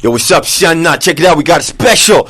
Yo, what's up, son? Nah, check it out. We got a special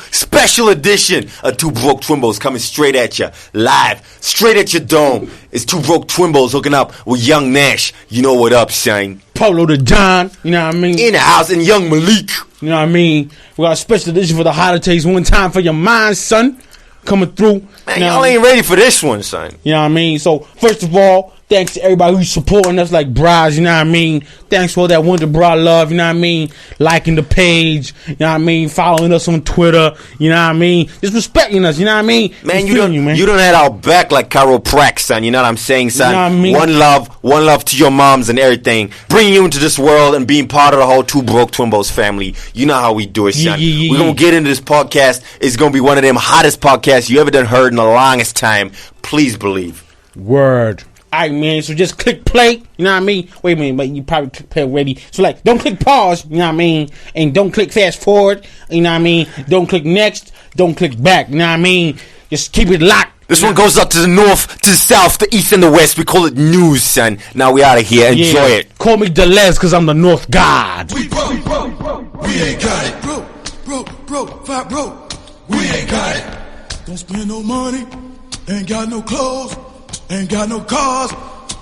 edition of Two Broke Twimbos coming straight at you, live, straight at your dome. It's Two Broke Twimbos hooking up with Young Nash. You know what up, son? Polo the John, you know what I mean? In the house, and Young Malik. You know what I mean? We got a special edition for the holidays. One time for your mind, son. Coming through. Man, y'all ain't ready for this one, son. You know what I mean? So, first of all, thanks to everybody who's supporting us like bras, you know what I mean? Thanks for that Wonder Bra love, you know what I mean? Liking the page, you know what I mean? Following us on Twitter, you know what I mean? Just respecting us, you know what I mean? Man, you don't have our back like Carol Prack, son. You know what I'm saying, son? You know what I mean? One love to your moms and everything. Bringing you into this world and being part of the whole Two Broke Twimbos family. You know how we do it, son. We're going to get into this podcast. It's going to be one of them hottest podcasts you ever done heard in the longest time. Please believe. Word. Alright, man, so just click play, you know what I mean? Wait a minute, but you probably click play already. So, like, don't click pause, you know what I mean? And don't click fast forward, you know what I mean? Don't click next, don't click back, you know what I mean? Just keep it locked. This one goes up to the north, to the south, the east, and the west. We call it news, son. Now we out of here. Enjoy it. Call me Delez, because I'm the North God. We broke. We ain't got it. Broke. We ain't got it. Don't spend no money. Ain't got no clothes. Ain't got no cars,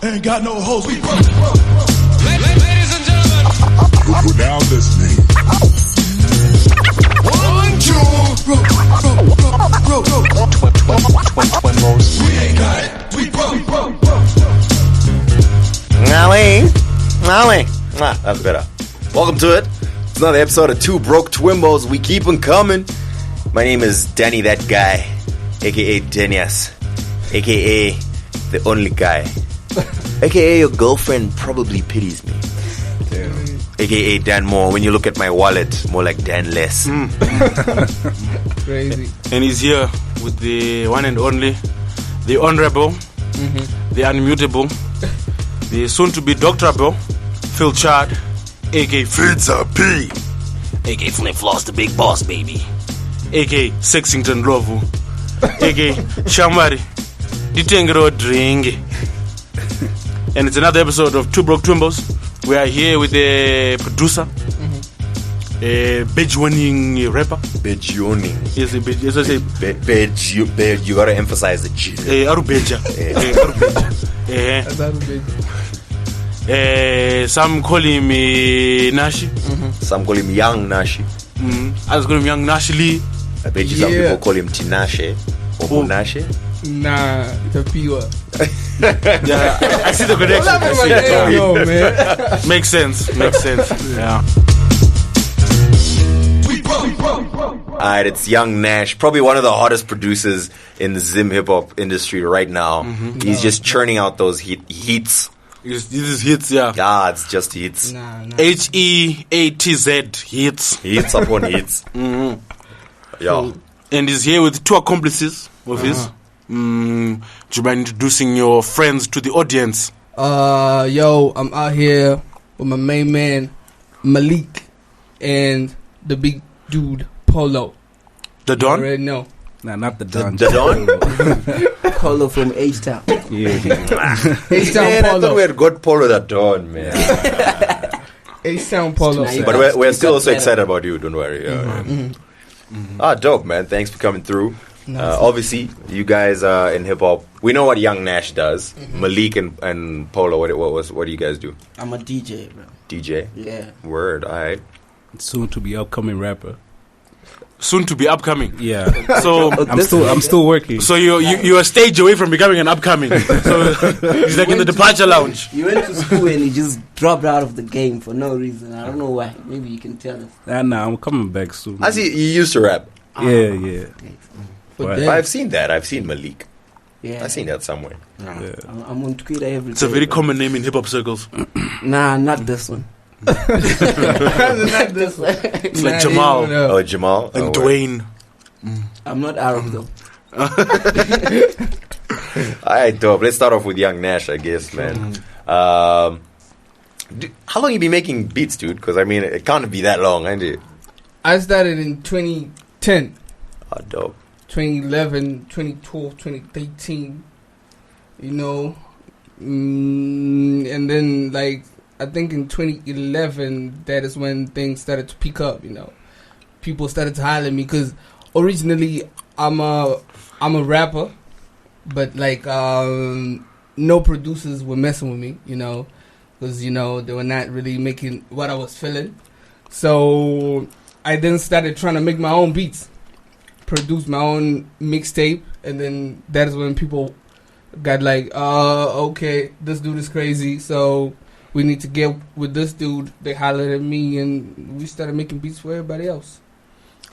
ain't got no hoes. We broke. Ladies and gentlemen, you're now listening. 1, 2, broke. We ain't got it. We broke. Nally. That's better. Welcome to it. It's another episode of Two Broke Twimbos. We keep them coming. My name is Danny That Guy, aka Denias, aka the only guy, aka your girlfriend probably pities me. Damn. Aka Dan More. When you look at my wallet, more like Dan Less. Crazy. And he's here with the one and only, the honorable, the unmutable, the soon-to-be doctorable, Phil Chard, aka Pizza P, aka Flip Floss, the big boss, baby, aka Sexington Lovu, aka Shamari. Ditengero drink. And it's another episode of Two Broke Twimbos. We are here with a producer, a badge-winning rapper. Badge-winning. Yes, a badge. Yes, I say badge. You gotta emphasize the G. Arubeja. Some call him Nash. Some call him YoungNashylee. Others call him YoungNashylee. I bet you some people call him Tinashe or MUNASHE. Nah, Tapiwa. Yeah, I see the connection. Man. Makes sense. Yeah. Alright, it's Young Nash, probably one of the hottest producers in the Zim hip hop industry right now. He's just churning out those hits. This is hits, yeah. Yeah, it's just hits. HEATZ hits. Hits upon hits. Yeah. And he's here with two accomplices of his. Do you mind introducing your friends to the audience? Yo, I'm out here with my main man Malik and the big dude Polo. The Don? You already know. Nah, not the Don. The Don? Polo from H-Town. Yeah. H-Town Man, Polo. I thought we had got Polo the Don, man. H-Town Polo. But we're still also excited about you, don't worry. Dope, man. Thanks for coming through. Obviously, you guys in hip hop. We know what Young Nash does. Malik and Polo. What do you guys do? I'm a DJ, bro. DJ. Yeah. Word. All right. Soon to be upcoming rapper. Soon to be upcoming. Yeah. So I'm still working. So you're a stage away from becoming an upcoming. So he's like in the departure lounge. You went to school and you just dropped out of the game for no reason. I don't know why. Maybe you can tell us. Nah, I'm coming back soon. I see you used to rap. Yeah. But But I've seen that. I've seen Malik. Yeah. I've seen that somewhere. Yeah. I'm on Twitter every day. It's a very common name in hip hop circles. Nah, not this one. not this one. It's like Jamal. Oh, Jamal And Dwayne. I'm not Arab though. Alright, dope. Let's start off with Young Nash, I guess, man. How long you been making beats, dude? Because I mean, it can't be that long, ain't it? I started in 2010. Oh, dope. 2011, 2012, 2013. You know, and then like I think in 2011 that is when things started to pick up. You know, people started to holler at me because originally I'm a rapper, but like no producers were messing with me, you know, because you know they were not really making what I was feeling. So I then started trying to make my own beats, produce my own mixtape, and then that is when people got like, okay, this dude is crazy, so we need to get with this dude. They hollered at me, and we started making beats for everybody else.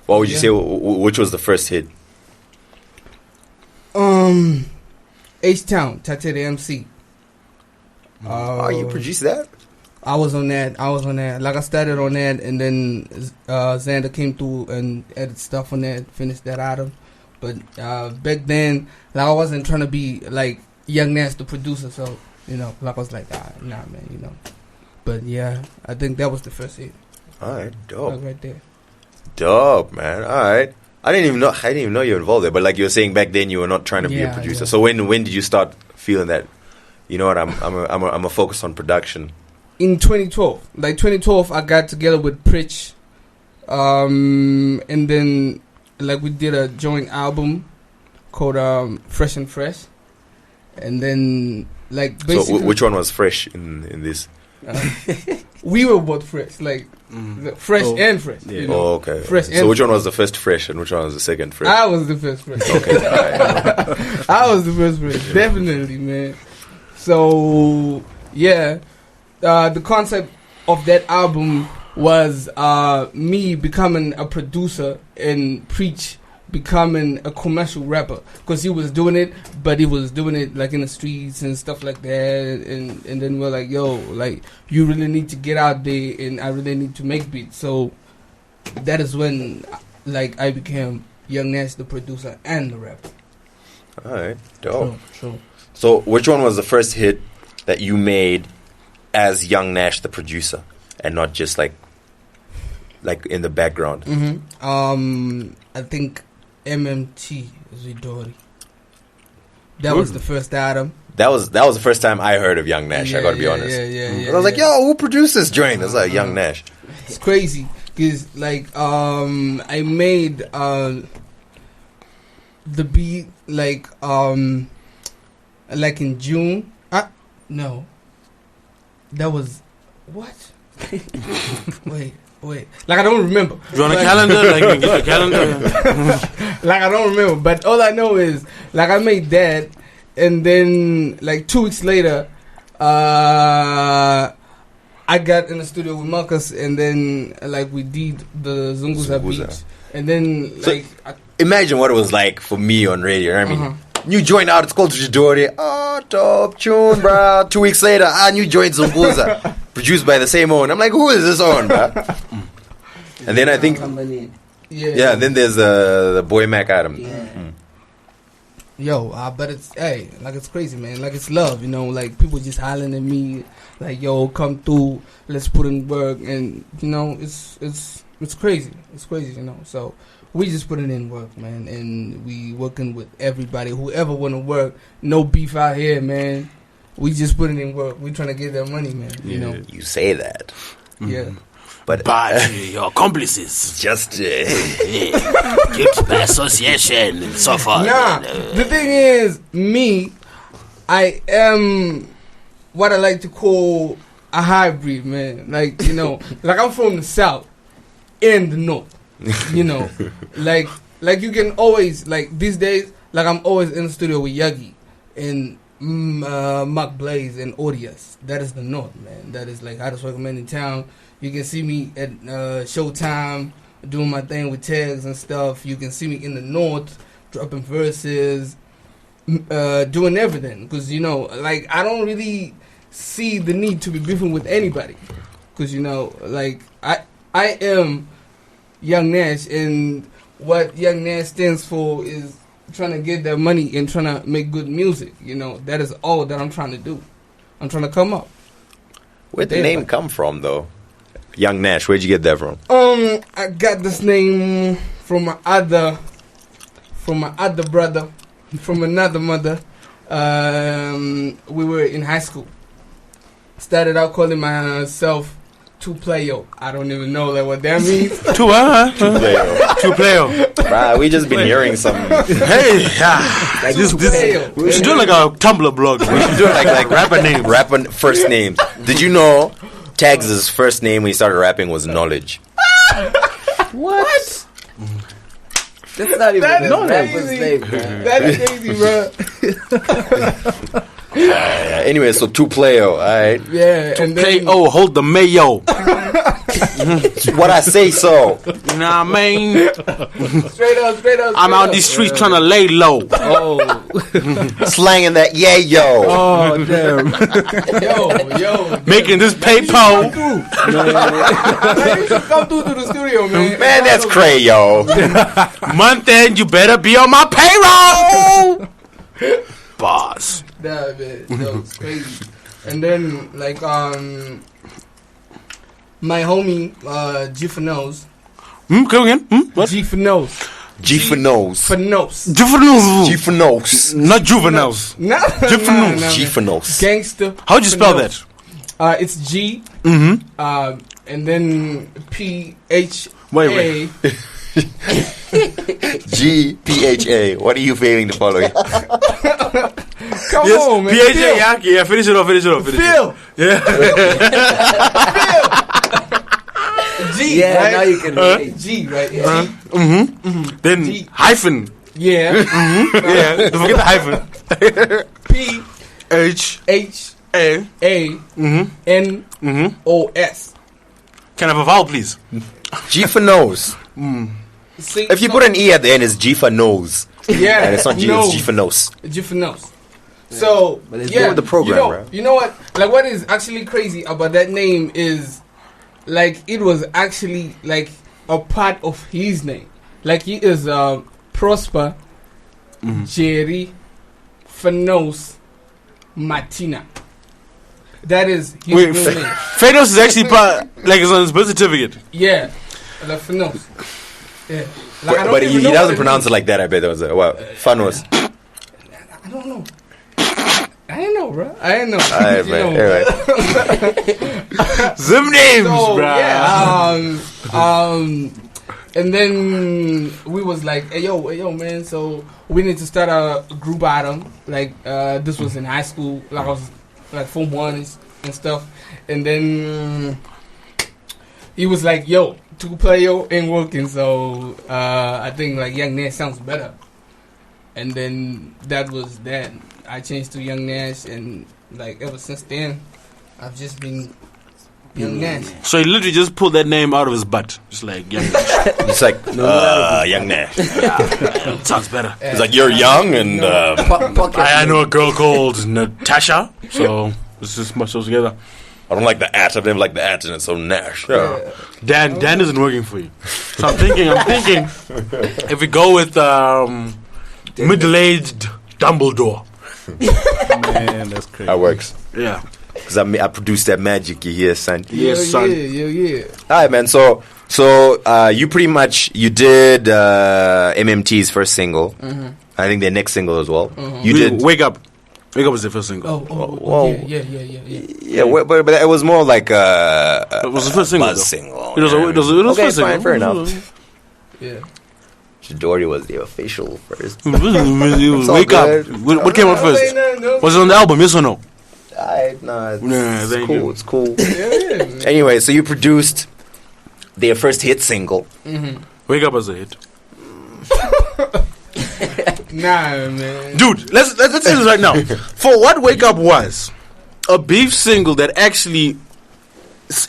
What would you say? Which was the first hit? H-Town, Tate the MC. You produced that? I was on that. Like, I started on that, and then Xander came through and added stuff on that, finished that album. But back then, like, I wasn't trying to be like Young Nash, the producer, so, you know, like, I was like, nah, man, you know. But yeah, I think that was the first hit. Alright, dope. Like, right there. Dope, man. Alright. I didn't even know you were involved there. But like you were saying back then, you were not trying to be a producer. Yeah. So when did you start feeling that? You know what? I'm a focus on production. In 2012, like 2012, I got together with Pritch, and then like we did a joint album called Fresh and Fresh, and then like basically. So which one was fresh in this? We were both fresh, like fresh and fresh. Yeah. You know? Oh, okay. Fresh. So which one was the first fresh and which one was the second fresh? I was the first fresh. Okay. All right. I was the first fresh, definitely, man. So yeah, the concept of that album was me becoming a producer and Preach becoming a commercial rapper, because he was doing it, but he was doing it like in the streets and stuff like that, and then we're like, yo, like, you really need to get out there, and I really need to make beats. So that is when like I became Young Nash, the producer and the rapper. Alright, dope. Sure. So which one was the first hit that you made as Young Nash, the producer, and not just like in the background? I think MMT Zidori. That was the first album. That was the first time I heard of Young Nash. I gotta be honest. And I was like, yo, who produced this joint? It's like Young Nash. It's crazy because like I made the beat like in June. No, that was what? Wait. Like, I don't remember. You want a calendar? Like, we get a calendar. Like, I don't remember. But all I know is, like, I made that, and then, like, 2 weeks later, I got in the studio with Marcus, and then, like, we did the Zunguza beat. And then, like... So, imagine what it was like for me on radio. I mean, new joint out, it's called Jidori. Oh, dope tune, bro. 2 weeks later, new joint Zunguza. Produced by the same owner. I'm like, who is this on, bro? And then I think... Yeah, and then there's the Boy Mac Adam. Yeah. Yo, but it's, hey, like, it's crazy, man. Like, it's love, you know. Like, people just hollering at me, like, yo, come through, let's put in work. And, you know, it's crazy. It's crazy, you know. So, we just putting in work, man. And we working with everybody. Whoever want to work, no beef out here, man. We just putting in work. We trying to get that money, man. You know. You say that. Yeah. But your accomplices. just... Kept by association and so forth. Nah, the thing is, me, I am what I like to call a hybrid, man. Like, you know, like, I'm from the South and the North. You know, like you can always, like, these days, like, I'm always in the studio with Yagi and Mark Blaze and Odious. That is the North, man. That is, like, hottest working man in town. You can see me at Showtime doing my thing with tags and stuff. You can see me in the North dropping verses, doing everything. Because, you know, like, I don't really see the need to be beefing with anybody. Because, you know, like, I am Young Nash, and what Young Nash stands for is trying to get that money and trying to make good music. You know, that is all that I'm trying to do. I'm trying to come up. Where'd the name come from, though? Young Nash, where'd you get that from? I got this name from my other brother, from another mother. We were in high school. Started out calling myself two-player. I don't even know like what that means. Two player. Bruh, we just been hearing some. Hey, Like this, two-player. we should do like a Tumblr blog. We should do like rapper names. Rapper first names. Did you know Tagz' first name when he started rapping was Knowledge? What? That's not even That is a rapper's crazy. name, man. That is crazy, bro. Anyway, so two-player, alright. Yeah, and then K.O. hold the mayo. What I say so. You know what I mean? straight up. I'm out these streets trying to lay low. Oh, Slanging that yeah yo. oh, damn. Yo. Making this paper. Man, you should come through to the studio, man. Man, that's cray, yo. Month end, you better be on my payroll. Boss. Nah, man, that was crazy. And then, like, my homie, G for nose. Come again? What? G for nose. G for nose. For nose. Juveniles. G for nose. Not juveniles. No, G for nose. G for nose. Gangster. How'd you spell that? It's G. And then P-H-A. Wait. G-P-H-A. What are you failing to follow? Come on, man. P-H-A, yeah, finish it off. Phil. Yeah. G, Yeah, right? now you can relate. G, right? Yeah. Then G. hyphen. Yeah. Yeah, don't forget the hyphen. P-H-A. N-O-S. Can I have a vowel, please? G for nose. See, If you put an E at the end, it's G for nose. yeah, And it's not G, no. it's G for nose. G for nose. So, But it's yeah, with the program, you know, bro. you know what? Like, what is actually crazy about that name is, like, it was actually, like, a part of his name. Like, he is Prosper Jerry Fanos Martina. That is his Wait, real name. Phanos is actually part, like it's on his birth certificate. Yeah, like Fanos. Yeah. Like, I don't But even he know doesn't what pronounce it means. like that, I bet. That was what? Fanos. I don't know. I ain't know, bro. I ain't know. Alright, You man. know, Alright. Zim names, So bruh. yeah, and then we was like, hey yo, man. So we need to start a group item. Like this was in high school. Like I was like Form 1 and stuff. And then he was like, yo, two-player ain't working. So I think like YoungNashylee sounds better. And then that was that. I changed to YoungNashylee, and like ever since then, I've just been YoungNashylee. So he literally just pulled that name out of his butt. Just like, young Nash. It's like, young Nash. Sounds better. It's like, you're young and I know a girl called Natasha, so let's just mush those together. I don't like the at. I don't like the at, and it's so Nash. Dan isn't working for you. So I'm thinking, if we go with middle-aged Dumbledore. Man, that's crazy. That works. Yeah. Because I produced that magic you hear, son. Yes, son. Yeah. Alright, man. So you pretty much, you did MMT's first single. I think their next single as well. You did Wake Up. Wake Up was the first single. Whoa. Yeah. Yeah, but it was more like It was the first single, buzz though. single. It was Okay, first fine, single. fair enough. Yeah. Dory was the official first. Wake Up. good. What came out first? Was it on the album? Yes or no? It's thank cool. you. It's cool. Yeah. Anyway, so you produced their first hit single. Wake Up was a hit. Nah, man. Dude, let's say this right now. For what Wake Up was, a beef single that actually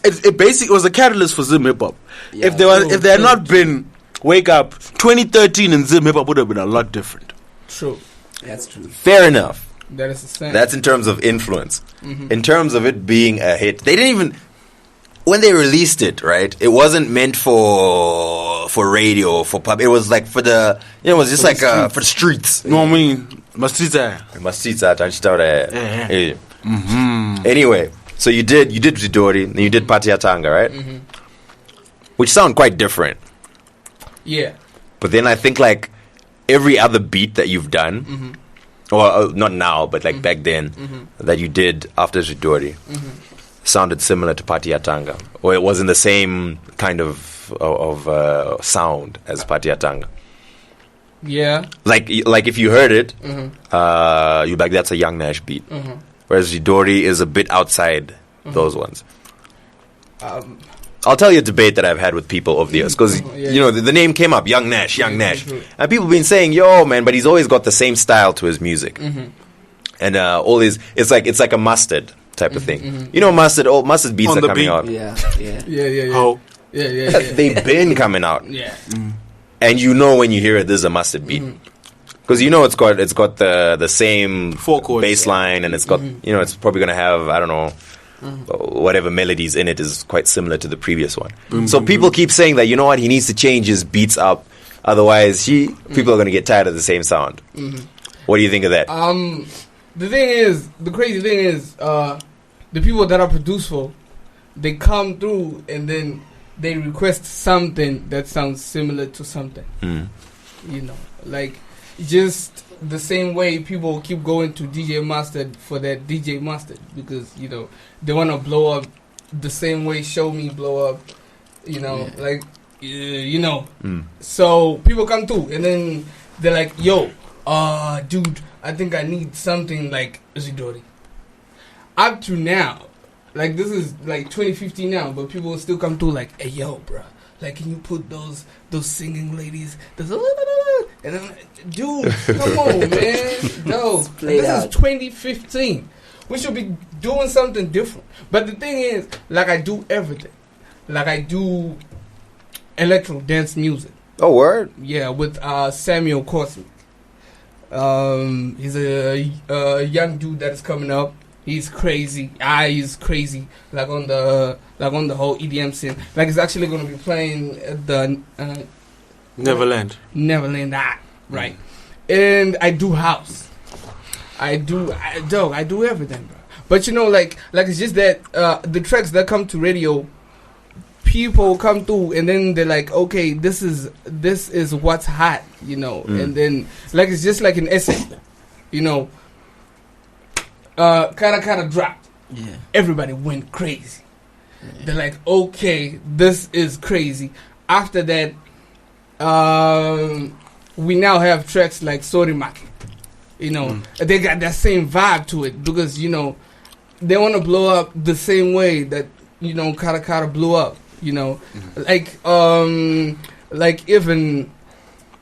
it basically was a catalyst for Zim hip hop. Yeah. If there had not been Wake Up, 2013 and Zim hip hop would have been a lot different. True. That's true. Fair enough. That is the same. That's in terms of influence. In terms of it being a hit, they didn't even, when they released it, right? It wasn't meant for radio, for pub. It was like for the, it was just like for the streets. You know what I mean? My streets are. Anyway, so you did Zidori, and you did Patiatanga, right? Which sound quite different. Yeah. But then I think like every other beat that you've done, or not now, but like back then, that you did after Zidori, sounded similar to Patiatanga, or it wasn't the same kind of sound as Patiatanga? Yeah. Like if you heard it, you'd be like, that's a Young Nash beat. Whereas Jidori is a bit outside those ones. I'll tell you a debate that I've had with people over the years, because you know the name came up, Young Nash, and people have been saying, "Yo, man," but he's always got the same style to his music, and all his it's like a mustard type of thing. You know, mustard beats On are the coming beat. out. Yeah. How? Yeah. They've been coming out, Yeah. and you know when you hear it, this is a mustard beat. Because you know it's got the same Four chords, bass line, and it's got you know it's probably gonna have, I don't know, whatever melodies in it is quite similar to the previous one. So people keep saying that, you know what, he needs to change his beats up, otherwise people are gonna get tired of the same sound. What do you think of that? The crazy thing is, the people that are produceful, they come through and then they request something that sounds similar to something. You know, like just the same way people keep going to DJ Mustard for that DJ Mustard, because you know they want to blow up the same way Show Me blow up. You know, like you know. So people come through and then they're like, "Yo, dude, I think I need something like Zidori." Up to now, like this is like 2015 now, but people will still come through like, "Hey, yo, bro, like can you put those singing ladies, and I'm like, dude, come on, man, no, this is 2015. We should be doing something different." But the thing is, like I do everything, like I do electro dance music. Oh, word? Yeah, with Samuel Cosmic. He's a young dude that is coming up. He's crazy. He's crazy. Like on the whole EDM scene. Like he's actually gonna be playing at the Neverland. Right. And I do house. I do everything, bro. But you know, like it's just that the tracks that come to radio, people come through and then they're like, okay, this is what's hot, you know. And then like it's just like an essay, you know. Kind of dropped. Yeah. Everybody went crazy. Yeah. They're like, okay, this is crazy. After that, we now have tracks like Sorimaki. You know, they got that same vibe to it because, you know, they want to blow up the same way that, you know, Kara blew up. You know, like even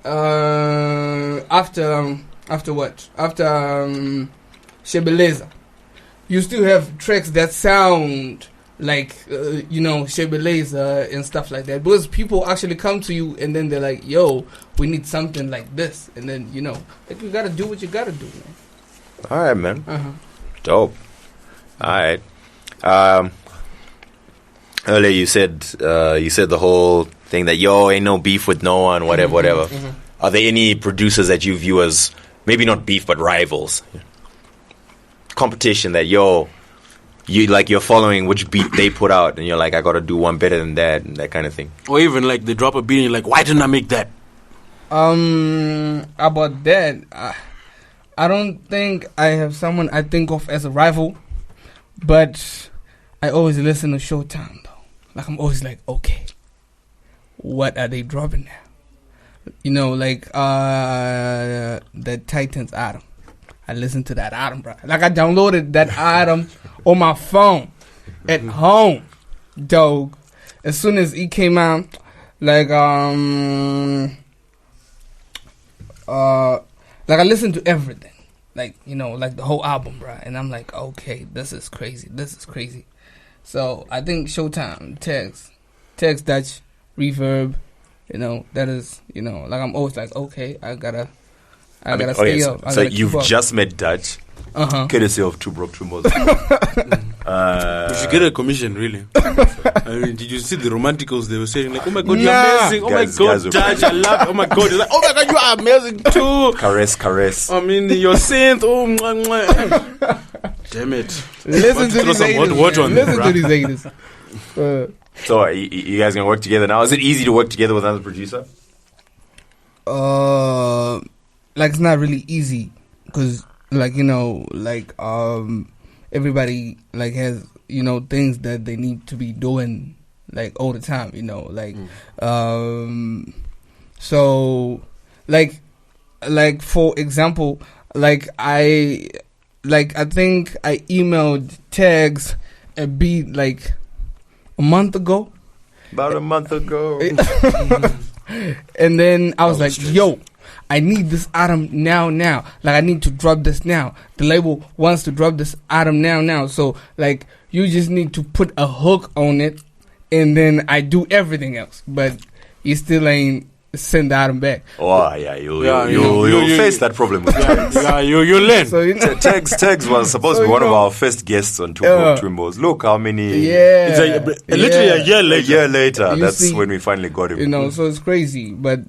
after what? After Shebeleza, you still have tracks that sound like you know, Shebeleza and stuff like that, because people actually come to you and then they're like, yo, we need something like this, and then you know, like you gotta do what you gotta do, man. All right, man. Dope. All right. Earlier you said the whole thing that, yo, ain't no beef with no one, whatever. Are there any producers that you view as maybe not beef but rivals, competition, that you're following which beat they put out and you're like, I gotta do one better than that, and that kind of thing? Or even like they drop a beat and you're like, why didn't I make that? About that, I don't think I have someone I think of as a rival, but I always listen to Showtime though. Like I'm always like, okay, what are they dropping now? You know, like the Titans album. I listened to that album, bro. Like I downloaded that album on my phone at home, dog. As soon as it came out, like I listened to everything, like, you know, like the whole album, bro. And I'm like, okay, this is crazy. So I think Showtime, Tagz-ed, Dutch, Reverb, you know, that is, you know, like I'm always like, okay, I gotta stay up. So you've just met Dutch, courtesy of Two Broke Twimbos. You should get a commission, really. I mean, did you see the romanticals? They were saying like, oh my god, you're amazing. Oh my god, Dutch, I love it. Oh my god, like, oh my god, you are amazing too. Caress. I mean, you're saint. Oh, mwah, mwah. Damn it. Listen to these haters. So are you guys gonna work together now? Is it easy to work together with another producer? Like it's not really easy because, like, you know, like everybody like has, things that they need to be doing like all the time, so like for example, I think I emailed Tags a beat like a month ago. About a month ago. And then I was like, yo, I need this item now. Like, I need to drop this now. The label wants to drop this item now. So, like, you just need to put a hook on it, and then I do everything else. But you still ain't send the item back. Oh, yeah, you'll face that problem with Tags. You learn. So, Tags was supposed to be one of our first guests on Two Broke Twimbos. Look how many... Yeah. It's literally a year later. A year later, You that's see, when we finally got him. So it's crazy. But,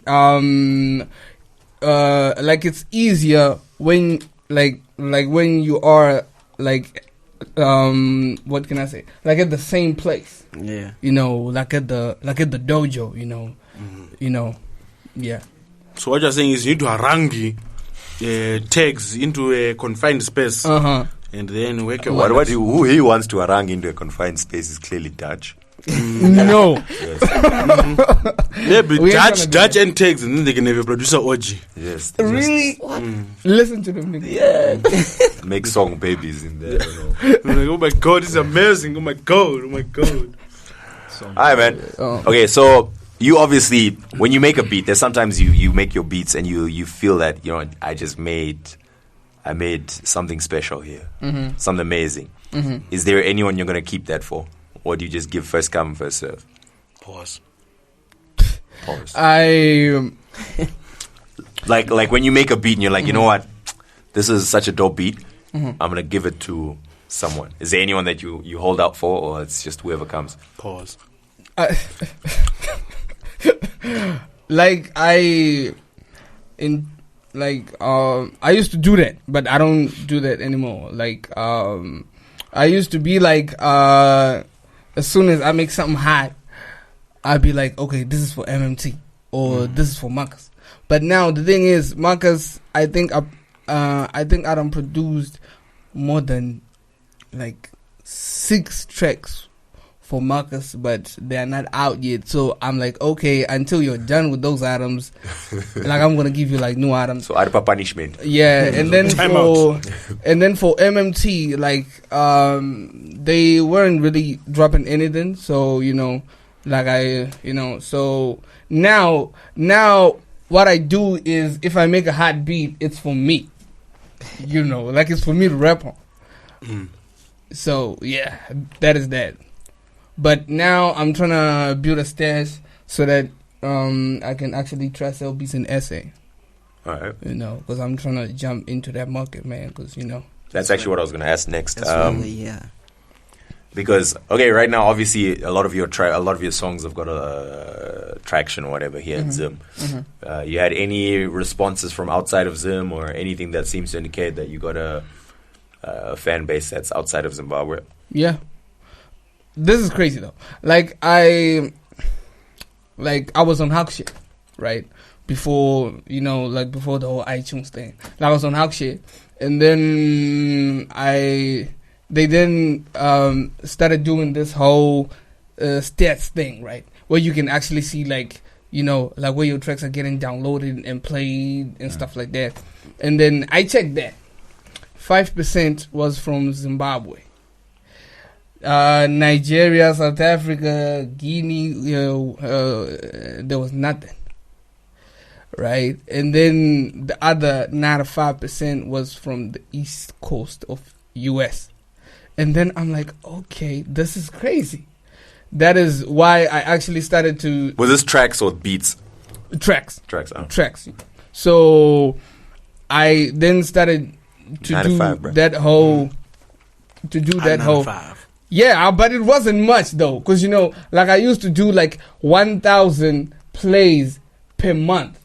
like, it's easier when, like when you are, like, what can I say? Like, at the same place. Yeah. Like at the dojo, yeah. So what you're saying is you need to harangi Tags into a confined space, and then work your way. Who he wants to harangue into a confined space is clearly Dutch. No. Maybe Dutch and Tags, and then they can have a producer orgy. Yes. Really? Listen to them, nigga. Yeah. Make song babies in there. I'm like, oh my god, this is amazing. Oh my god. Alright, man. Okay, so you obviously, when you make a beat, there's sometimes you make your beats and you feel that, I made something special here, something amazing. Is there anyone you're gonna keep that for, or do you just give first come first serve? Pause. Like when you make a beat and you're like, you know what, this is such a dope beat, I'm gonna give it to someone. Is there anyone that you hold out for, or it's just whoever comes? Pause. I used to do that, but I don't do that anymore. I used to be like, as soon as I make something hot, I'd be like, okay, this is for MMT or this is for Marcus. But now the thing is, Marcus, I think I done produced more than like 6 tracks for Marcus, but they're not out yet. So I'm like, okay, until you're done with those items, like I'm gonna give you like new items. So Arpa punishment. Yeah, and then for MMT, like they weren't really dropping anything. So so now what I do is, if I make a hot beat, it's for me. Like it's for me to rap on. So yeah, that is that. But now I'm trying to build a stash so that I can actually try sell beats in SA. All right. Because I'm trying to jump into that market, man. Because that's actually what I was going to ask next. Yeah. Because right now, obviously, a lot of your songs have got a traction or whatever here in Zim. You had any responses from outside of Zim, or anything that seems to indicate that you got a fan base that's outside of Zimbabwe? Yeah. This is crazy though. I was on Hawk shit, right? Before before the whole iTunes thing. I was on Hawk shit, and then they started doing this whole stats thing, right? Where you can actually see where your tracks are getting downloaded and played and stuff like that. And then I checked that 5% was from Zimbabwe. Nigeria, South Africa, Guinea, there was nothing, right? And then the other 95% was from the East Coast of US. And then I'm like, okay, this is crazy. That is why I actually started to... Was this tracks or beats? Tracks. Tracks. So I then started to do that whole... Yeah, but it wasn't much though, because I used to do 1,000 plays per month.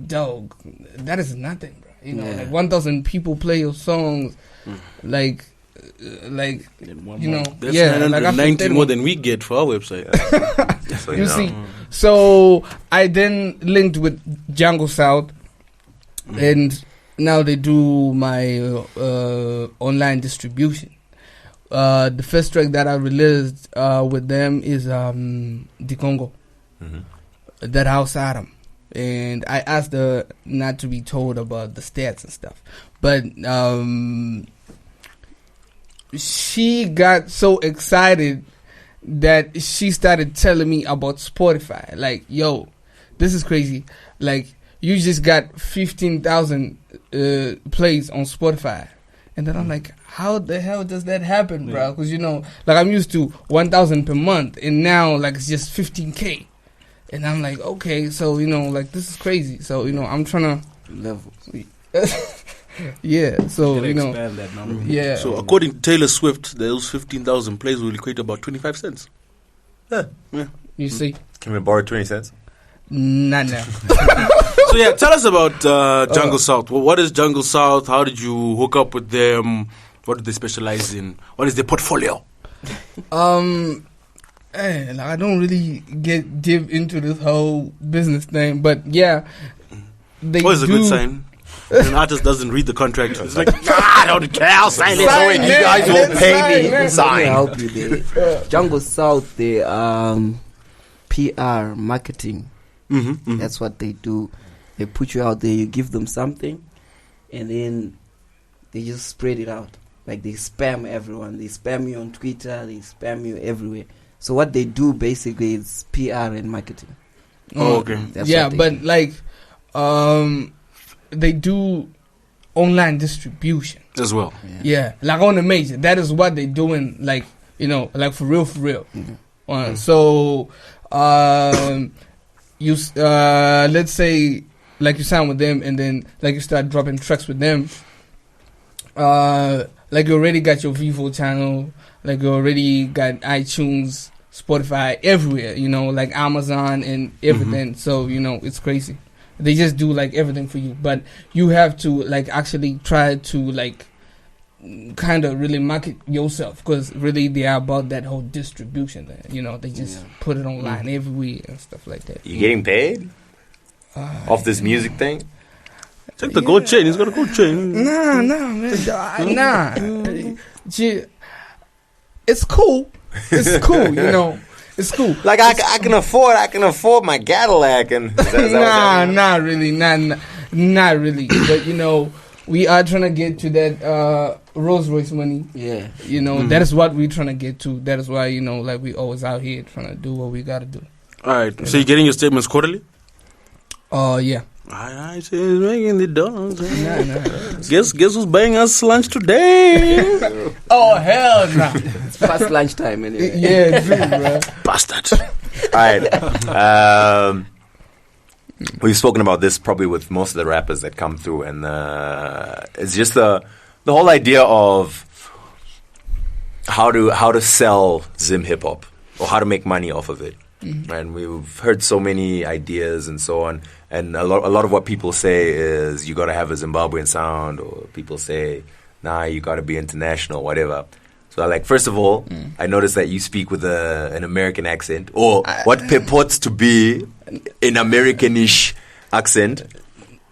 Dog, that is nothing, bro. 1,000 people play your songs, That's yeah, 990 more than we get for our website. So, you see, so I then linked with Jungle South, and now they do my online distribution. The first track that I released with them is the Congo, that house Adam, and I asked her not to be told about the stats and stuff, but she got so excited that she started telling me about Spotify. Like, yo, this is crazy. Like, you just got 15,000 plays on Spotify. And then I'm like, how the hell does that happen, bro? Because, you know, like, I'm used to 1,000 per month, and now, like, it's just 15K. And I'm like, okay, so, you know, like, this is crazy. So, you know, I'm trying to... Level. Yeah, so, you know... expand that number. Yeah. So according to Taylor Swift, those 15,000 plays will equate to about 25 cents. You see? Can we borrow 20 cents? Not now. So yeah, tell us about Jungle South. Well, what is Jungle South? How did you hook up with them? What do they specialize in? What is their portfolio? Like, I don't really get deep into this whole business thing, but yeah, they What is a do. good sign? An artist doesn't read the contract. It's like, I don't care, I'll sign it. Sign You it, guys will let's pay sign me. it. Let me Sign. help you there. Jungle South, they PR marketing. That's what they do. They put you out there, you give them something, and then they just spread it out. Like, they spam everyone. They spam you on Twitter. They spam you everywhere. So what they do basically is PR and marketing. Oh, okay. That's Yeah, what they but do. like, they do online distribution. As well. Yeah, like on the major. That is what they doing. Like, you know, like for real, for real. So, you let's say like you sign with them, and then like you start dropping tracks with them. Like you already got your Vivo channel, like you already got iTunes, Spotify, everywhere, you know, like Amazon and everything. So, you know, it's crazy. They just do like everything for you, but you have to like actually try to like kind of really market yourself, because really they are about that whole distribution. You know, they just put it online everywhere and stuff like that. You getting paid off this music thing? Check the gold chain. He's got a gold chain. Nah, man. Nah. It's cool. It's cool, you know. It's cool. Like I can afford my Cadillac and Not really. Not really. But you know, we are trying to get to that Rolls Royce money. Yeah. You know, that is what we're trying to get to. That is why, you know, like we always out here trying to do what we gotta do. Alright. So you're getting your statements quarterly? Yeah. I say he's making the dollars. Nah. Guess who's buying us lunch today? Oh hell no. It's past lunchtime anyway. Yeah, true, bro. Bastard. Alright. We've spoken about this probably with most of the rappers that come through, and it's just the whole idea of how to sell Zim hip hop or how to make money off of it. And we've heard so many ideas and so on, and a lot of what people say is you got to have a Zimbabwean sound, or people say, nah, you got to be international, whatever. So, like, first of all, I noticed that you speak with an American accent, or what purports to be an Americanish accent.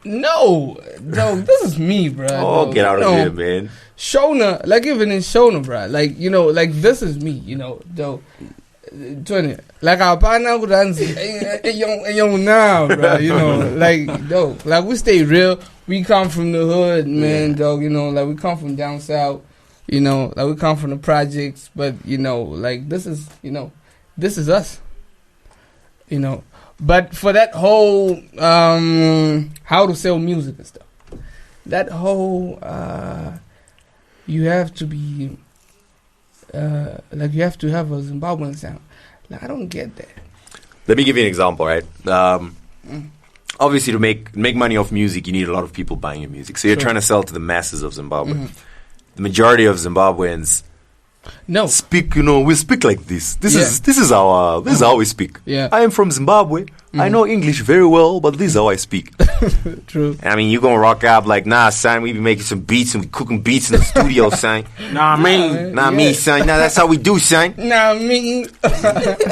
No, this is me, bro. Oh, get out of here, man. Shona, like even in Shona, bro, like, you know, like this is me, you know, though. 20, like our partner who runs young now, bro, you know, like, though, like we stay real. We come from the hood, man, dog, you know, like we come from down south, you know, like we come from the projects, but, you know, like this is, you know, this is us, you know. But for that whole how to sell music and stuff, that whole you have to be like you have to have a Zimbabwean sound. Like, I don't get that. Let me give you an example, right? Obviously, to make money off music, you need a lot of people buying your music. So you're trying to sell to the masses of Zimbabwe. The majority of Zimbabweans speak, you know, we speak like this. This is how we speak. Yeah. I am from Zimbabwe. I know English very well, but this is how I speak. True. I mean, you gonna rock out like, nah, son, we be making some beats and we cooking beats in the studio, son. Nah, man. Nah, me, son. Nah, that's how we do, son. Nah, me.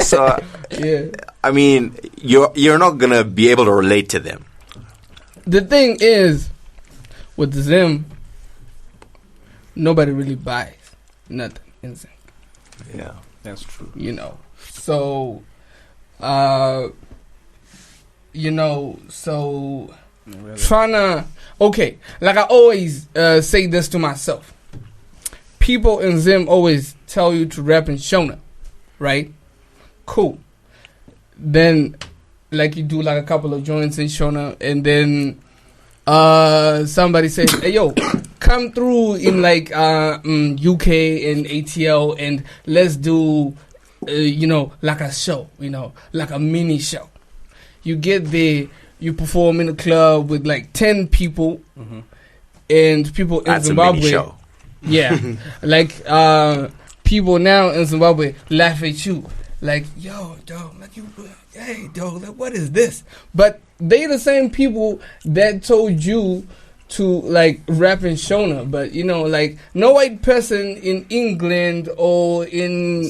So, Yeah. I mean, you're not gonna be able to relate to them. The thing is, with Zim, nobody really buys nothing. in sync. Yeah. That's true. You know, so trying to, okay, like I always say this to myself. People in Zim always tell you to rap in Shona, right? Cool. Then, like, you do like a couple of joints in Shona, and then somebody says, hey, yo, come through in like UK and ATL, and let's do, like a show, like a mini show. You get there, you perform in a club with like 10 people, and people in That's Zimbabwe. a mini show. Yeah, like people now in Zimbabwe laugh at you, like, yo, dog, like you, hey, dog, like what is this? But they the same people that told you to like rap in Shona, but like no white person in England or in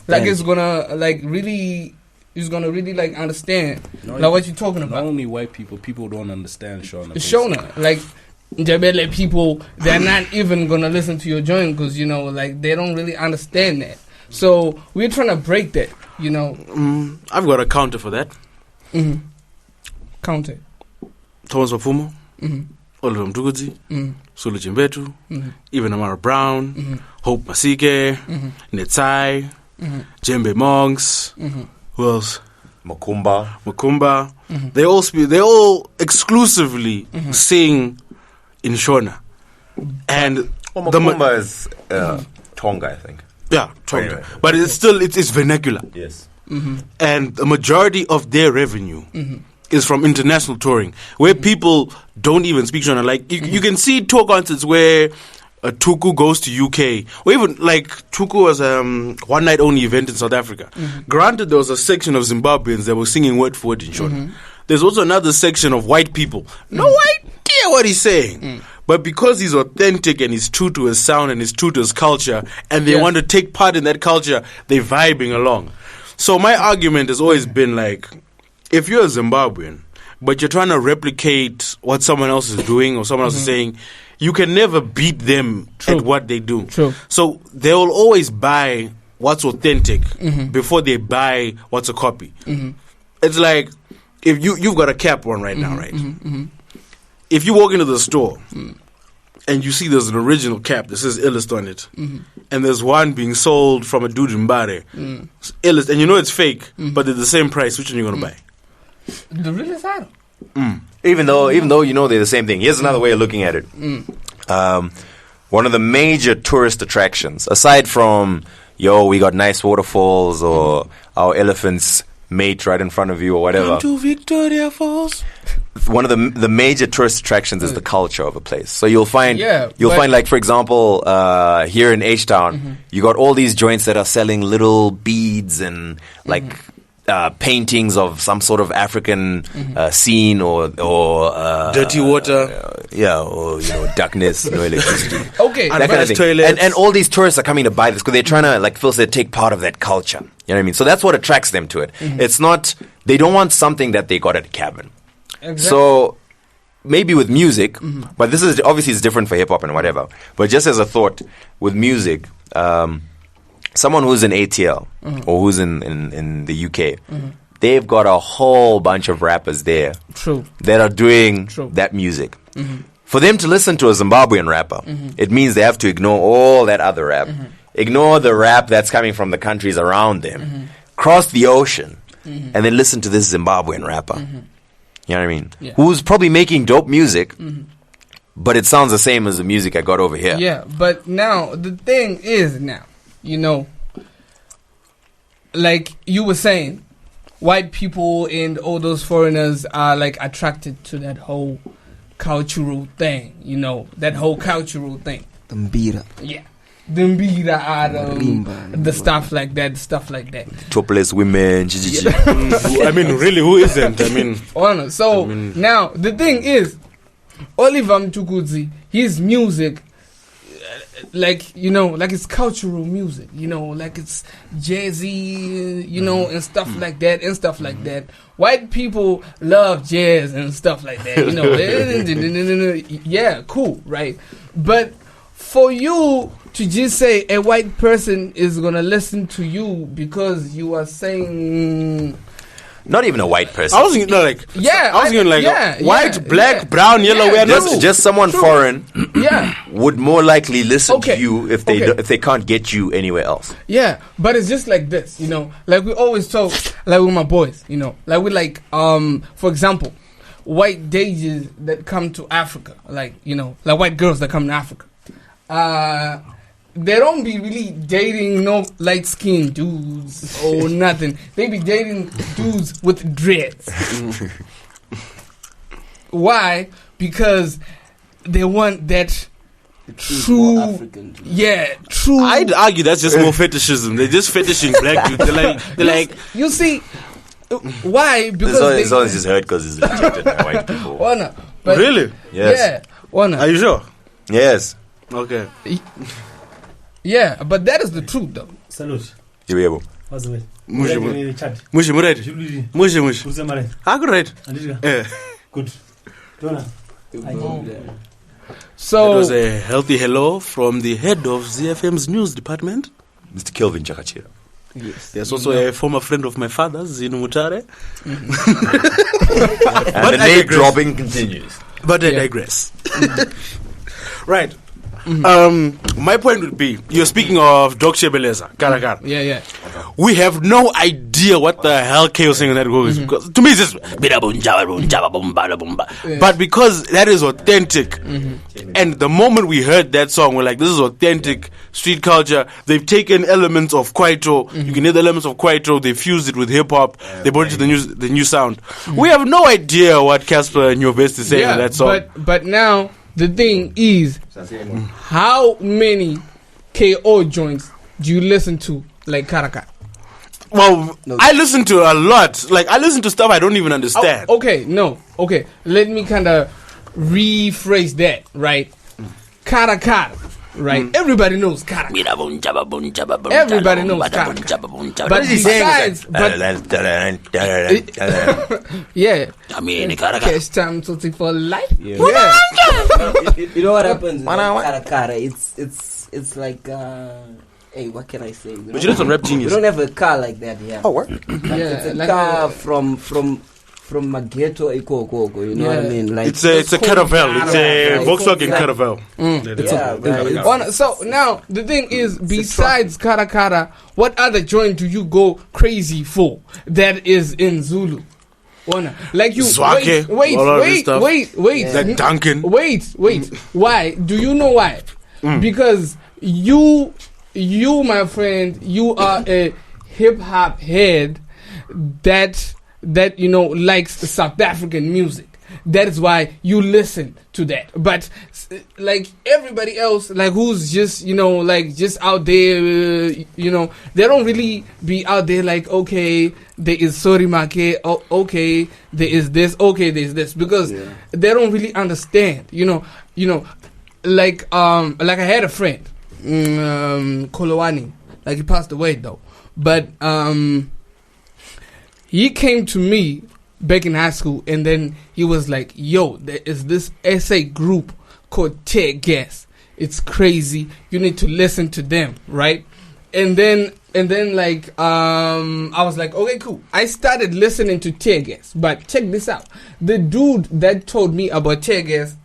like is gonna really like understand like what you're talking about. Not only white people don't understand Shona. Shona, like Njabele people, they're not even gonna listen to your joint because like they don't really understand that. So we're trying to break that. I've got a counter for that. Counter. Thomas Wafumo, Oliver Mtukudzi, Sulu Chimbetu, even Amara Brown, Hope Masike, Netsai, Jembe Monks, who else? Makumba. They all exclusively sing in Shona. And Makumba is Tonga, I think. Yeah, Tonga. Anyway. But it's still it's vernacular. Yes. And the majority of their revenue is from international touring, where people don't even speak Shona. Like you can see tour concerts where Tuku goes to UK, or even like Tuku was a one night only event in South Africa. Granted, there was a section of Zimbabweans that were singing word for word in Shona. There's also another section of white people. No idea what he's saying. But because he's authentic and he's true to his sound and he's true to his culture, and they want to take part in that culture, they're vibing along. So my argument has always been like, if you're a Zimbabwean, but you're trying to replicate what someone else is doing or someone else is saying, you can never beat them at what they do. True. So they will always buy what's authentic before they buy what's a copy. It's like, if you've got a cap on right now, right? If you walk into the store and you see there's an original cap that says Illust on it, and there's one being sold from a dude in Mbare, Illust, and you know it's fake, but they're the same price, which one are you going to buy? The real side. Even though they're the same thing. Here's another way of looking at it. One of the major tourist attractions, aside from we got nice waterfalls or our elephants mate right in front of you or whatever. Come to Victoria Falls. One of the major tourist attractions is the culture of a place. So you'll find like, for example, here in H-Town, you got all these joints that are selling little beads and like paintings of some sort of African scene or dirty water, or darkness, no electricity. Okay, that kind of thing. Toilets. And all these tourists are coming to buy this because they're trying to, like Phil said, take part of that culture. You know what I mean? So that's what attracts them to it. It's not, they don't want something that they got at a cabin. Exactly. So maybe with music, but this is obviously it's different for hip hop and whatever. But just as a thought, with music, someone who's in ATL or who's in the UK, they've got a whole bunch of rappers there that are doing that music. For them to listen to a Zimbabwean rapper, it means they have to ignore all that other rap, ignore the rap that's coming from the countries around them, cross the ocean, and then listen to this Zimbabwean rapper. You know what I mean? Yeah. Who's probably making dope music, but it sounds the same as the music I got over here. Yeah, but now, the thing is now, like you were saying, white people and all those foreigners are like attracted to that whole cultural thing, that whole cultural thing. The mbira. Yeah. The mbira are the stuff like that, Topless women. I mean, really, who isn't? I mean, now the thing is, Oliver Mtukudzi, his music, like it's cultural music, like it's jazzy, and stuff like that, White people love jazz and stuff like that, yeah, cool, right? But for you to just say a white person is gonna listen to you because you are saying. Not even a white person. I was thinking like white, black, yeah. brown, yellow. Yeah, just someone foreign Yeah. would more likely listen Okay. to you if they if they can't get you anywhere else. Yeah, but it's just like this, you know. Like we always talk, like with my boys, you know. Like we like, for example, white dages that come to Africa, like you know, like white girls that come to Africa. They don't be really dating no light skinned dudes or nothing. They be dating dudes with dreads. Why? Because they want that true, African. yeah, true. I'd argue that's just more fetishism. They're just fetishing black dudes. They're like, you see, why? Because This song is just heard because it's rejected by white people. Wanna, but really? Yes. Yeah, wanna. Are you sure? Yes. Okay. Yeah, but that is the truth, though. Salute. Yebo. What's the way? Mushi, Mushi. Chat. mushi, murad. Jubilee. Mushi, mushi. Who's the man? Ah, good, right? Andika. Yeah. Good. Donna. That So was a healthy hello from the head of ZFM's news department. Mr. Kelvin Chakachira. Yes. There's also a former friend of my father's, Zinu Mutare. And But the I name digress. dropping continues. But I Yeah. digress. Right. My point would be, you're speaking of Dr. Shebeleza, Karakara. yeah. We have no idea what the hell K.O. singing that goes because to me it's just but because that is authentic and the moment we heard that song we're like, this is authentic street culture. They've taken elements of Kwaito, you can hear the elements of Kwaito, they fused it with hip-hop, they brought it to the new sound. We have no idea what Casper and Your Best is saying in that song. But now the thing is, how many KO joints do you listen to like Karaka? Well, I listen to a lot. Like, I listen to stuff I don't even understand. Okay, let me kind of rephrase that, right? Karakara, right? Everybody knows Karakara. Everybody knows Karakara. But besides, yeah. I mean, Cash time to for life. You know what happens in Karakara? It's like hey, what can I say? But you know some rap We genius. don't have a car like that, yeah. Oh, what? It's a like car from Maghetto Ikoko, you know what I mean? Like It's a caravel. It's a Like, Volkswagen like- caravel. So now the thing is, besides Karakara, what other joint do you go crazy for that is in Zulu? Like you Zwake, all of this stuff. wait. Like Duncan. Wait. Why? Do you know why? Because you, my friend, you are a hip hop head that you know likes South African music. That is why you listen to that. But like everybody else, like who's just you know like just out there, you know, they don't really be out there like, okay, there is Sorry Make, okay, there is this, okay, there is this, because they don't really understand. You know, like I had a friend, Kolowani, like he passed away though, but he came to me back in high school, and then he was like, yo, there is this essay group called Tear Gas. It's crazy. You need to listen to them, right? And then like I was like, okay, cool. I started listening to Tear Gas, but check this out. The dude that told me about Tear Gas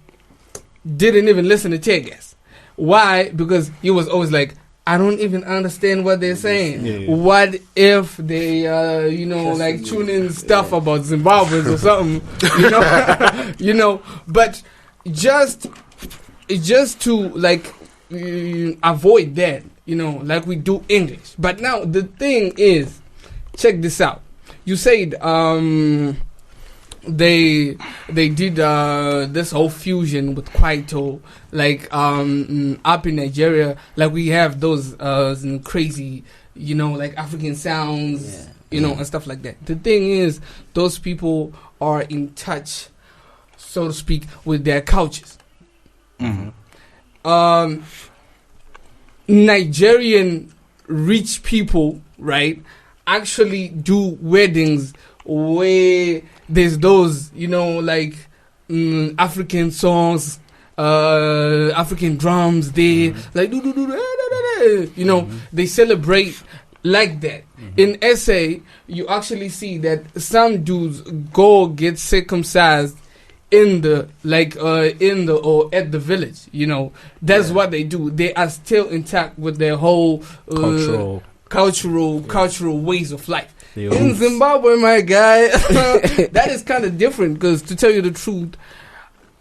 didn't even listen to Tear Gas. Why? Because he was always like, I don't even understand what they're saying. Yeah. What if they, you know, like tune in stuff about Zimbabwe or something, you know? But just to like avoid that, you know, like we do English. But now the thing is, check this out. You said they did this whole fusion with Kwaito, like up in Nigeria, like we have those crazy, you know, like African sounds, you know, and stuff like that. The thing is, those people are in touch, so to speak, with their cultures. Nigerian rich people, right, actually do weddings where there's those, you know, like African songs, African drums, they like do you know, they celebrate like that. In SA, you actually see that some dudes go get circumcised in the or at the village. You know, that's what they do. They are still intact with their whole cultural ways of life. In Zimbabwe, my guy, that is kind of different because, to tell you the truth,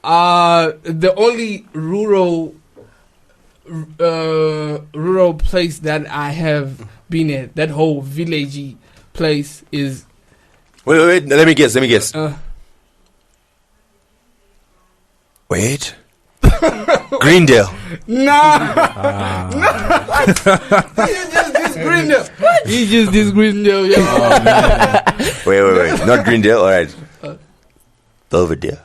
the only rural place that I have been at, that whole villagey place, is. Wait. Let me guess. Wait. Greendale. Nah. You just did Greendale. You just did Greendale, yo. Oh, wait. Not Greendale. All right. Belvedere.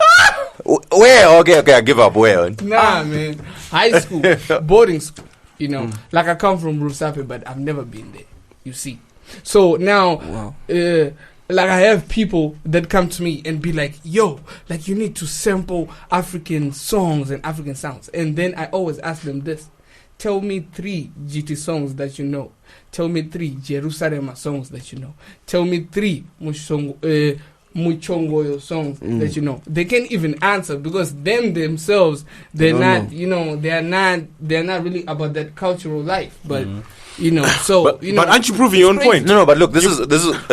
Where? Okay. I give up. Where? Nah, man. High school, boarding school. You know, like I come from Rusape, but I've never been there. You see. So now, like I have people that come to me and be like, yo, like you need to sample African songs and African sounds. And then I always ask them this. Tell me 3 GT songs that you know. Tell me 3 Jerusalem songs that you know. Tell me 3 Muchongoyo songs that you know. They can't even answer because themselves, they're not really about that cultural life. But you know, so but, you know, but aren't you proving your own point? No, but look, this is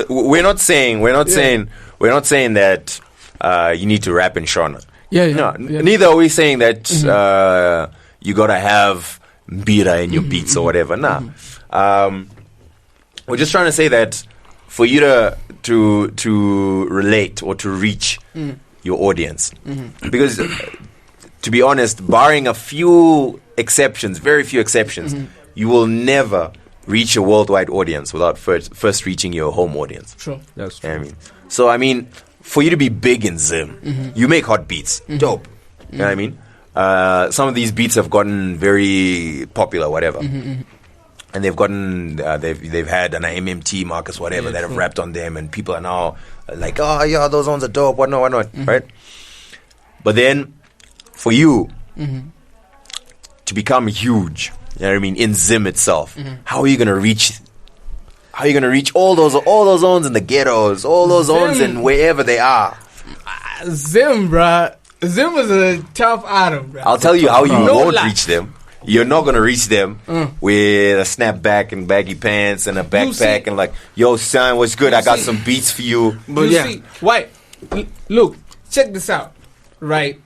we're not saying that you need to rap in Shona. Neither are we saying that you gotta have mbira in your beats or whatever. Nah. We're just trying to say that for you to relate or to reach your audience, because to be honest, barring a few exceptions, very few exceptions, you will never reach a worldwide audience without first reaching your home audience. True. That's true. I mean, for you to be big in Zim, you make hot beats. Dope. You know what I mean? Some of these beats have gotten very popular, whatever. And they've gotten, they've had an MMT, Marcus, whatever, that have rapped on them, and people are now like, oh yeah, those ones are dope, whatnot, right? But then, for you to become huge, you know what I mean, in Zim itself, how are you gonna reach? How are you gonna reach all those zones in the ghettos, all those zones in wherever they are? Zim, bruh. Zim is a tough item, bruh. I'll tell you how you won't reach them. You're not gonna reach them with a snapback and baggy pants and a backpack and like, yo son, what's good? I got some beats for you. But see, why? Look, check this out, right?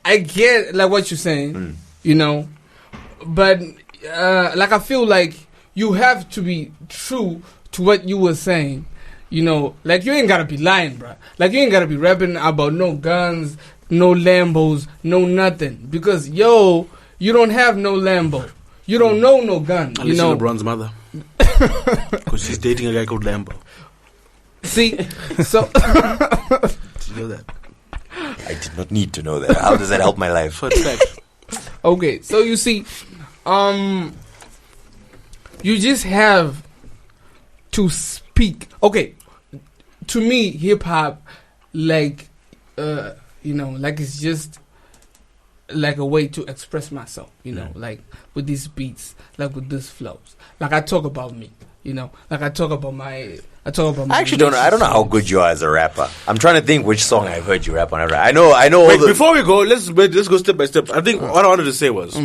I get like what you're saying, you know, but like I feel like you have to be true to what you were saying, you know. Like you ain't gotta be lying, bro. Like you ain't gotta be rapping about no guns, no Lambos, no nothing, because yo. You don't have no Lambo. You don't know no gun. Unless you know LeBron's mother, because she's dating a guy called Lambo. See, so did you know that? I did not need to know that. How does that help my life? Okay, so you see, you just have to speak. Okay, to me, hip hop, like, you know, like it's just. Like a way to express myself, you know, like with these beats, like with these flows. Like I talk about me, you know, like I talk about my. I actually don't know. I don't know how good you are as a rapper. I'm trying to think which song I've heard you rap on. I know. Wait, before we go, let's go step by step. I think what I wanted to say was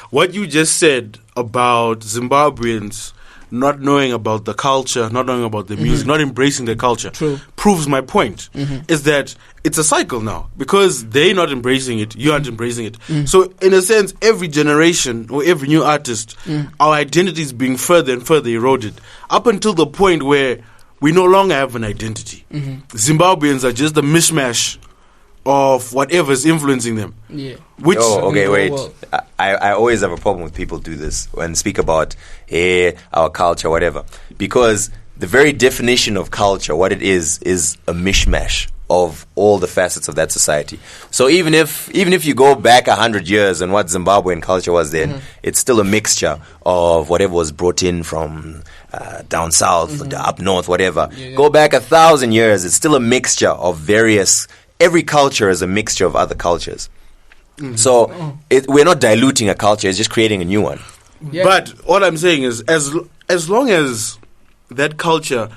what you just said about Zimbabweans not knowing about the culture, not knowing about the music, not embracing the culture, proves my point. Is that it's a cycle now because they're not embracing it, you aren't embracing it. So in a sense, every generation or every new artist, our identity is being further and further eroded up until the point where we no longer have an identity. Zimbabweans are just a mishmash of whatever is influencing them. Yeah. Which wait. I always have a problem with people do this and speak about our culture, whatever, because the very definition of culture, what it is a mishmash of all the facets of that society. So even if you go back 100 years and what Zimbabwean culture was then, it's still a mixture of whatever was brought in from down south, up north, whatever. Go back 1,000 years, it's still a mixture of various. Every culture is a mixture of other cultures. So we're not diluting a culture, it's just creating a new one. Yeah. But all I'm saying is, as long as that culture.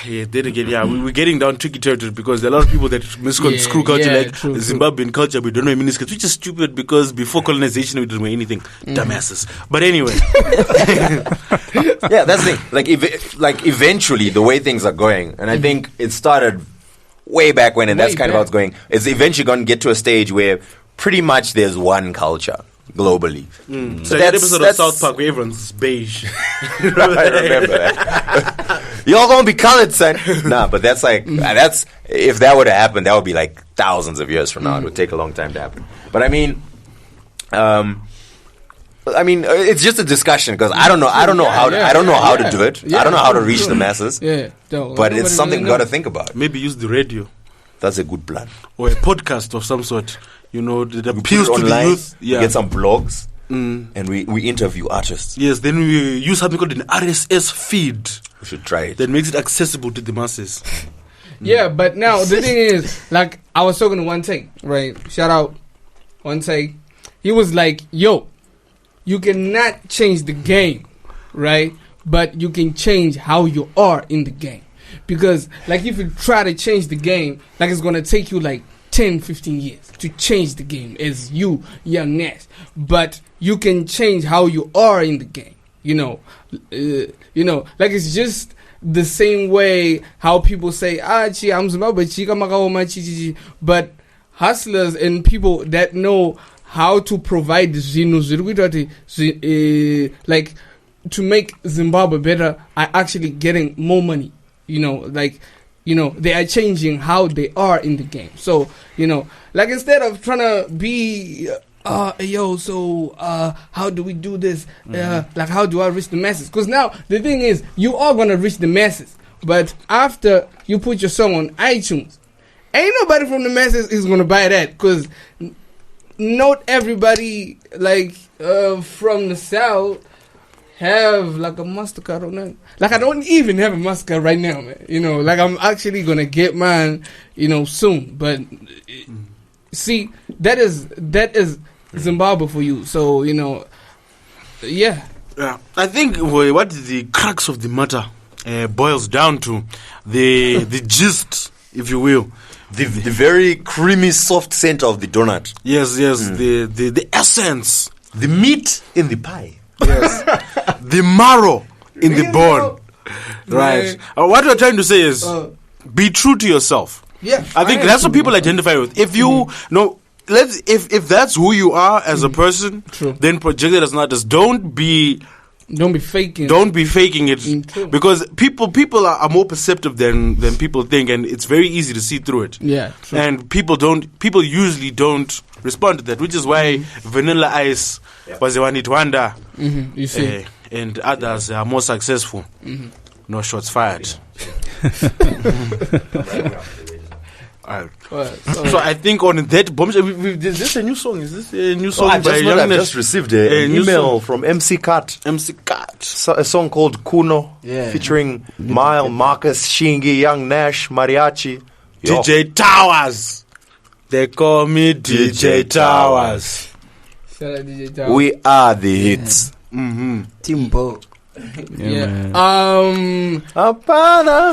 Then again, we're getting down tricky territory because there are a lot of people that misconstrue culture true. Zimbabwean culture. We don't know miniskirts, which is stupid because before colonization we didn't know anything. Dumbasses. But anyway, Yeah, that's the thing. Like eventually, the way things are going, and I think it started way back when, and that's kind of how it's going. It's eventually going to get to a stage where pretty much there's one culture globally. So that episode of South Park where everyone's beige. I remember that. Y'all gonna be colored, son. Nah, but that's like that's if that were to happen, that would be like thousands of years from now. It would take a long time to happen. But I mean, it's just a discussion because I don't know how to do it. I don't know how to reach the masses. Yeah, but it's something we got to think about. Maybe use the radio. That's a good plan. Or a podcast of some sort. You know, that appeals to online, the youth. Yeah. Get some blogs, and we interview artists. Yes, then we use something called an RSS feed. We should try it. That makes it accessible to the masses. Yeah, but now the thing is, like, I was talking to One Take, right? Shout out One Take. He was like, yo, you cannot change the game, right? But you can change how you are in the game. Because, like, if you try to change the game, like, it's going to take you, like, 10, 15 years to change the game as you, Young Nash. But you can change how you are in the game, you know, like it's just the same way how people say, chi, I'm Zimbabwe, chika makaoma, chi. But hustlers and people that know how to provide like to make Zimbabwe better are actually getting more money, they are changing how they are in the game. So, like instead of trying to be, how do we do this? Like, how do I reach the masses? Because now, the thing is, you are going to reach the masses. But after you put your song on iTunes, ain't nobody from the masses is going to buy that. Because not everybody, from the South, have like a MasterCard or nothing. Like I don't even have a MasterCard right now, man. Like I'm actually gonna get mine, soon. But see, that is Zimbabwe for you. So yeah. I think what the crux of the matter boils down to the gist, if you will, the very creamy, soft center of the donut. Yes, the essence, the meat in the pie. Yes, the marrow in the bone. Right. What we're trying to say is, be true to yourself. Yeah, I think that's what people identify with. If you if that's who you are as a person, True. then project it as an artist. Don't be faking. Don't be faking it, because people are more perceptive than people think, and it's very easy to see through it. Yeah, true. And people usually don't respond to that, which is why Vanilla Ice was the one hit wonder. You see, and others are more successful. No shots fired. So I think on that bombshell, is this a new song? Is this a new song? I've just received an email from MC Cut. A song called Kuno, featuring Mile, Marcus, Shingi, Young Nash, Mariachi, DJ Towers. They call me DJ Towers. Shout out DJ Towers. We are the hits. Timbo.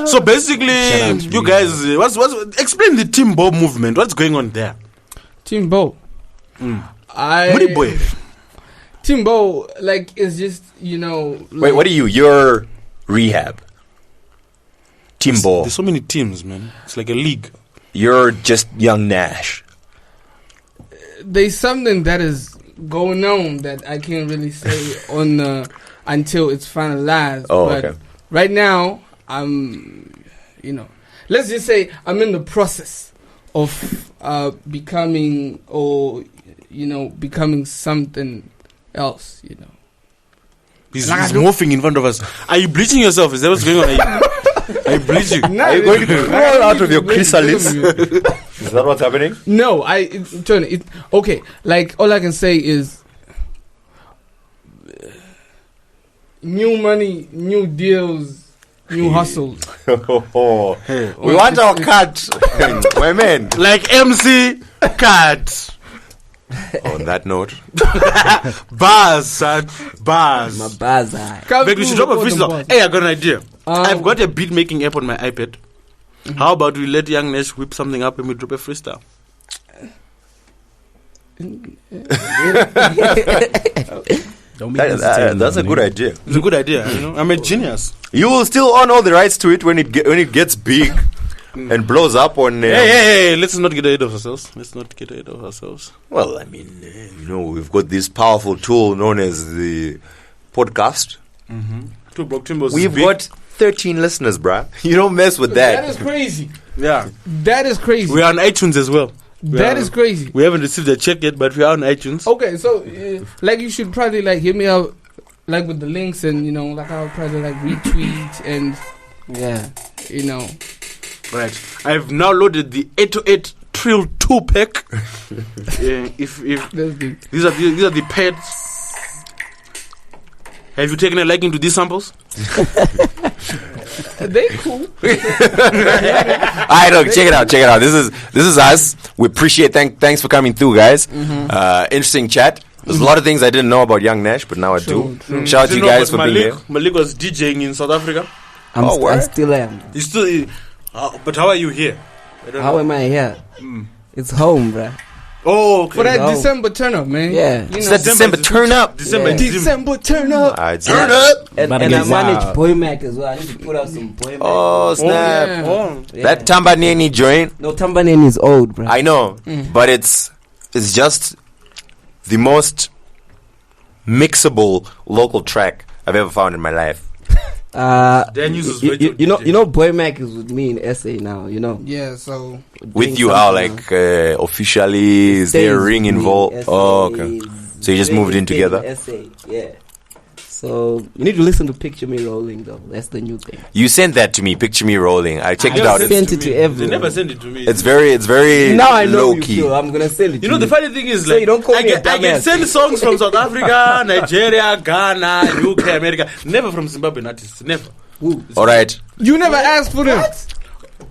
So basically, you guys, explain the Timbo movement. What's going on there? Timbo. Timbo, is just, Wait, what are you? You're Rehab. Timbo. There's so many teams, man. It's like a league. You're just Young Nash. There's something that is going on that I can't really say on until it's finalized. But right now, I'm, let's just say I'm in the process of becoming something else, He's morphing in front of us. Are you bleaching yourself? Is that what's going on? Are you bleaching? No, are you going to crawl out of your chrysalis? Is that what's happening? No, okay. Like, all I can say is new money, new deals, new hustles. We want our cut. My man. Like MC Cut. On that note, Bars, son. Bars. My bars are. But we should drop a freestyle. Hey, I got an idea. I've got a beat making app on my iPad. How about we let Young Nash whip something up and we drop a freestyle? Don't make hesitate, that's a good idea. It's a good idea, you know. I'm a genius. You will still own all the rights to it when it gets big and blows up on. Hey, let's not get ahead of ourselves. Well, I mean, we've got this powerful tool known as the podcast. Two Broke Twimbos. We've got 13 listeners, bruh. You don't mess with that. That is crazy. Yeah. That is crazy. We are on iTunes as well. That is crazy. We haven't received a check yet, but we are on iTunes. Okay, so like you should probably like hit me up like with the links and like I'll probably like retweet and Right. I've now loaded the 808 Trill 2 pack. If these are the pads. Have you taken a liking to these samples? They cool. Alright, look, check it out. This is us. We appreciate. Thanks for coming through, guys. Interesting chat. There's a lot of things I didn't know about Young Nash, but now I do. Shout out to you guys for being here. Malik was DJing in South Africa. I still am. You still, but how are you here? How am I here? It's home, bruh. Oh, okay. For that December turn up, man. Yeah. It's that December turn up. December turn up. Turn up. And I manage Boy Mac as well. I need to put out some Boy Mac. Oh, snap. Yeah. That Tambaneni joint. No, Tambaneni is old, bruh. I know, but it's just the most mixable local track I've ever found in my life. You know, Boy Mac is with me in SA now. Yeah, so With you, how like officially is there a ring involved? SA, Oh, okay. So you just moved in together. SA, yeah. So you need to listen to Picture Me Rolling, though. That's the new thing. You sent that to me. Picture me rolling. I checked it out. I sent it to everyone. They never sent it to me. It's very Now I know low you key. feel. I'm gonna send it. You know, the funny thing is, So you don't call me a I can dumbass. send songs from South Africa, Nigeria, Ghana, UK, America. Never from Zimbabwean artists. Never. All right. you never asked for them.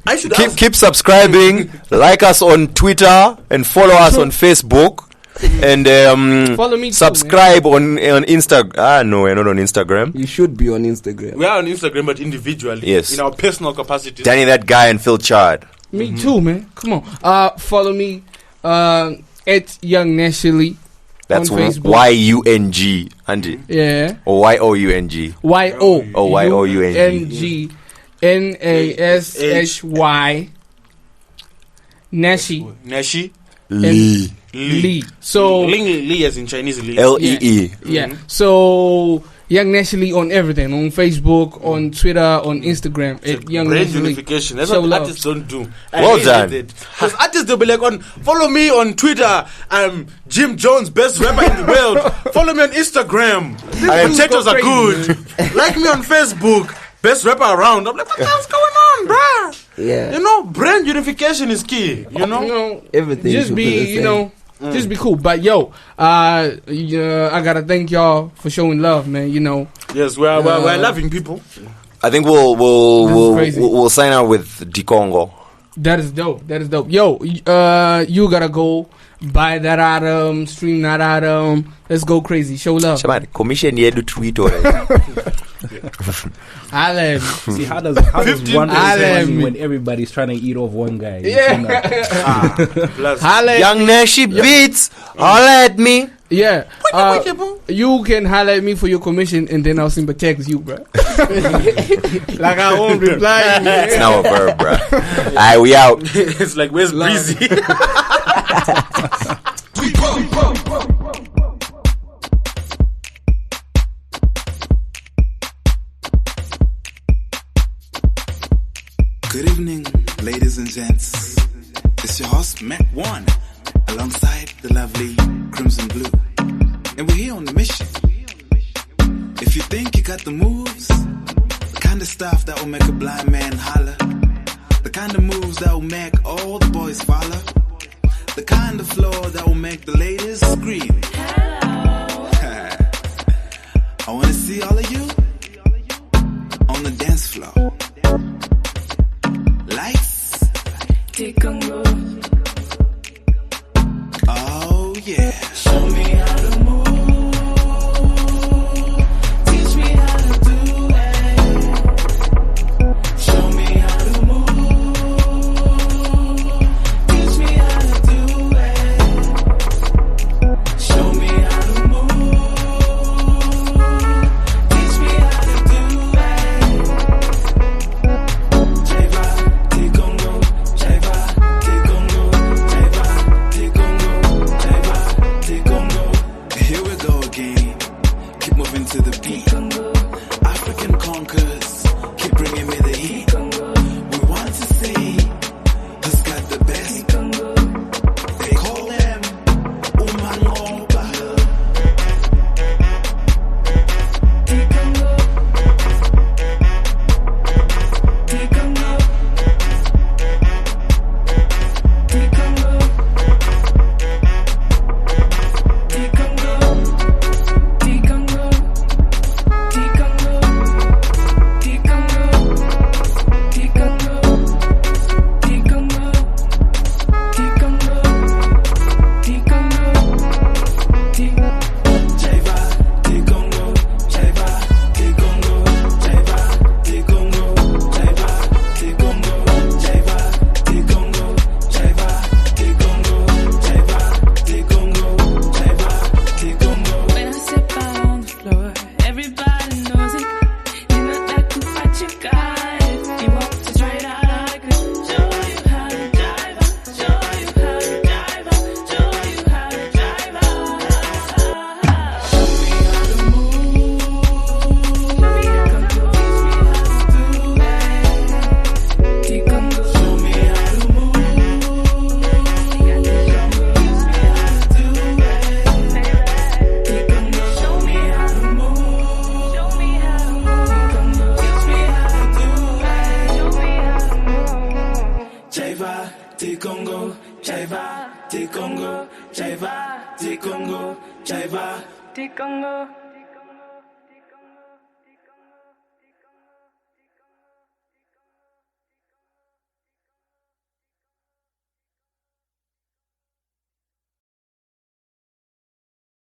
I should ask. Keep subscribing. Like us on Twitter and follow us on Facebook. And Follow me too, subscribe on Instagram. No, we're not on Instagram. You should be on Instagram. We are on Instagram, but individually. Yes. In our personal capacity. Danny, that guy, and Phil Chard. Me too, man. Come on. Follow me at YoungNashylee. That's on Facebook. YUNG, Andy. Yeah. Or YOUNG. YO. Oh, YOUNG. NASHY. Nashi. Lee. So Lee as in Chinese Lee. LEE. yeah. So YoungNashylee on everything, on Facebook, on Twitter, on Instagram. At Brand YoungNashylee. unification. That's Show what love. artists don't do. Well done. Because artists, they'll be like, follow me on Twitter. I'm Jim Jones, best rapper in the world. Follow me on Instagram. Potatoes are good. Like me on Facebook. Best rapper around. I'm like, what the hell's going on, bruh? Yeah. Brand unification is key. Everything. Just should be, the same. just be cool. But I gotta thank y'all for showing love, man. Yes, we're loving people. I think This is we'll crazy. sign out with Dikongo. That is dope. Yo, you gotta go buy that item, stream that item. Let's go crazy. Show love. Shamani, commission yedu tweet already. See, how does one person money when everybody's trying to eat off one guy? Young Nashy beats. Holla at me. Yeah. You can highlight me for your commission and then I'll Simba Tagz you, bro. Like I won't reply. It's now a verb, bro. Alright, we out. It's like, where's Breezy? Good evening, ladies and gents. It's your host, Mac One, alongside the lovely Crimson Blue. And we're here on the mission. If you think you got the moves, the kind of stuff that will make a blind man holler, the kind of moves that will make all the boys follow, the kind of flow that will make the ladies scream. I want to see all of you on the dance floor. Lights. Oh yeah. Congo, Jaiva, the Congo, Jaiva, the Congo, Jaiva, the Congo.